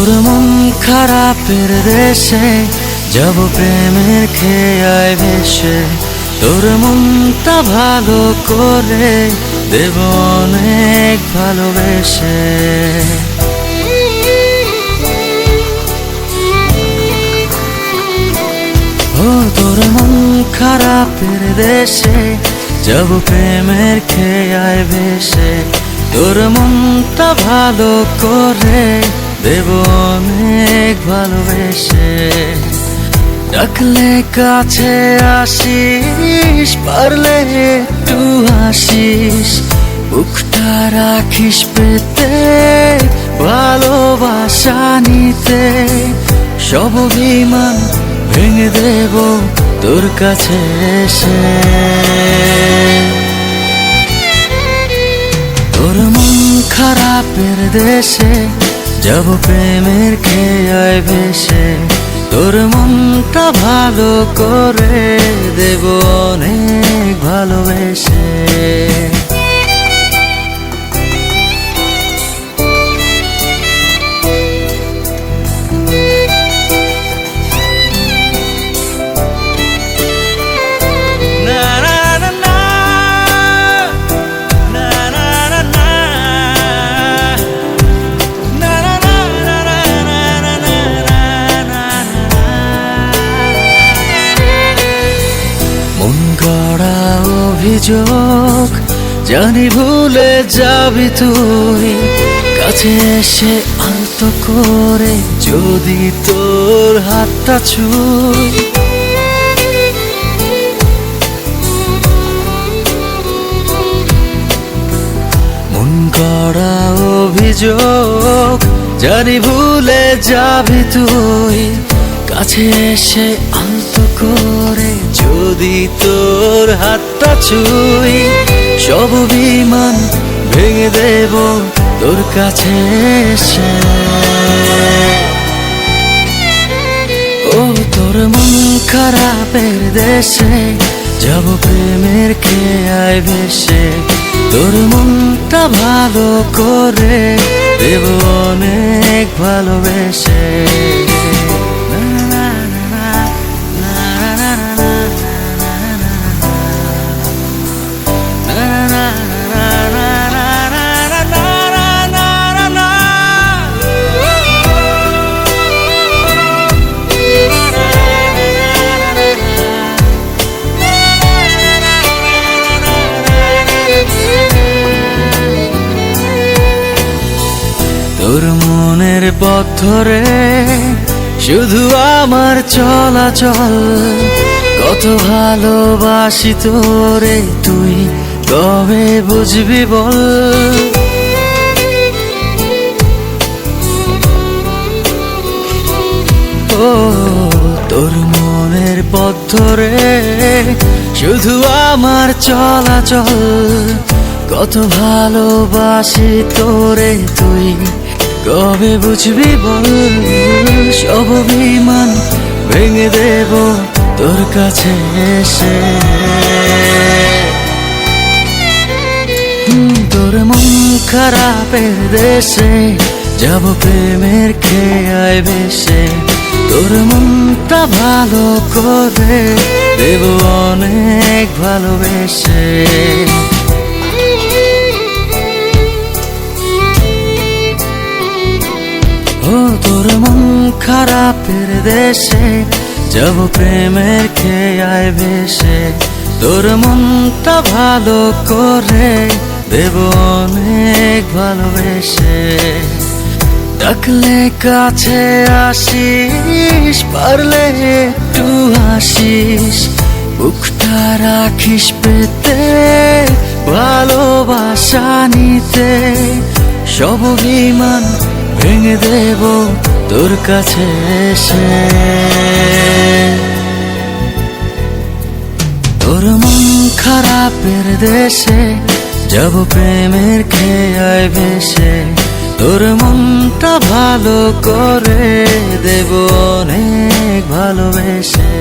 তোর মন খারাপের দেশে যাব প্রেমের খেয়ায় ভেসে, তোর মনটা ভালো করে দেব অনেক ভালোবেসে। ও তোর মন খারাপের দেশে যাব প্রেমের খেয়ায় ভেসে, তোর মনটা ভালো করে দেব অনেক ভালোবেসে। ডাকলে কাছে আসিস, পারলে একটু হাসিস, বুকটা রাখিস পেতে ভালোবাসা নিতে। সব অভিমান ভেঙে দেব তোর কাছে এসে। তোর মন খারাপের দেশে যাব প্রেমের খেয়ায় ভেসে, তোর মনটা ভালো করে দেব অনেক ভালোবেসে। অভিযোগ জানি ভুলে যাবি তুই, কাছে এসে আলতো করে যদি তোর হাতটা ছুঁই। মন গড়া অভিযোগ জানি ভুলে যাবি তুই, কাছে এসে আলতো করে যদি তোর হাতটা ছুঁই। সব অভিমান ভেঙে দেব তোর কাছে এসে। ও তোর মন খারাপের দেশে যাব প্রেমের খেয়ায় ভেসে, তোর মনটা ভালো করে দেব অনেক ভালোবেসে। তোর মনের পথ ধরে শুধু আমার চলাচল, কত ভালোবাসি তোরে তুই কবে বুঝবি বল। ও তোর মনের পথ ধরে শুধু আমার চলাচল, কত ভালোবাসি তোরে তুই কবে বুঝবি বল। সব অভিমান ভেঙে দেব তোর কাছে এসে। তোর মন খারাপের দেশে যাব প্রেমের খেয়ায় ভেসে, তোর মনটা ভালো করে দেব অনেক ভালোবেসে। ও তোর মন খারাপের দেশে যাব প্রেমের খেয়ায় ভেসে, তোর মনটা ভালো করে দেব অনেক ভালোবেসে। ডাকলে কাছে আসিস, পারলে একটু হাসিস, বুকটা রাখিস পেতে ভালোবাসা নিতে। সব অভিমান ভেঙে দেব তোর কাছে এসে। তোর মন খারাপের দেশে যাব প্রেমের খেয়ায় ভেসে, তোর মনটা ভালো করে দেব অনেক ভালোবেসে।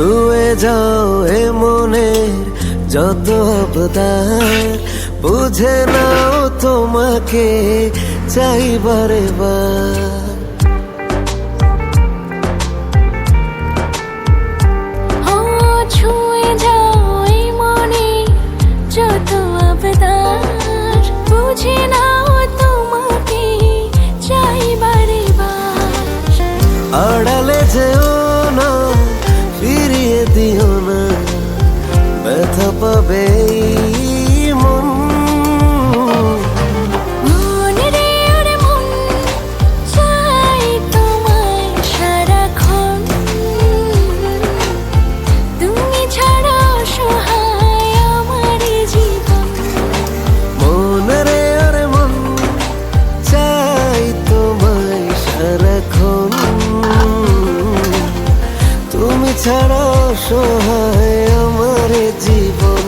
ছুঁয়ে যাও এ মনের যত আবদার, বুঝে নাও তোমাকে চাই বারে বার। ছুঁয়ে যাও এই মনে যত আবদার, বুঝে নাও তোমাকে চাই বারে বার। আড়ালে যেও না, ফিরিয়ে দিও না, ব্যথা পাবে এই মন। মন রে ওরে মন, চাই তোমায় সারাক্ষণ। তুমি ছাড়া অসহায় আমার জীবন। মন রে আরে মন, চাই তোমায় সারাক্ষণ। তুমি ছাড়া অসহায় আমার জীবন।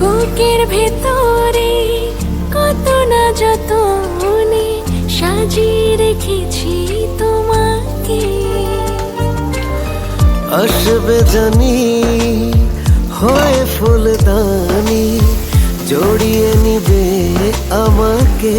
বুকের ভেতরে কত না যতনে সাজিয়ে রেখেছি তোমাকে। আসবে জানি হয় ফুলদানি, জড়িয়ে নিবে আমাকে।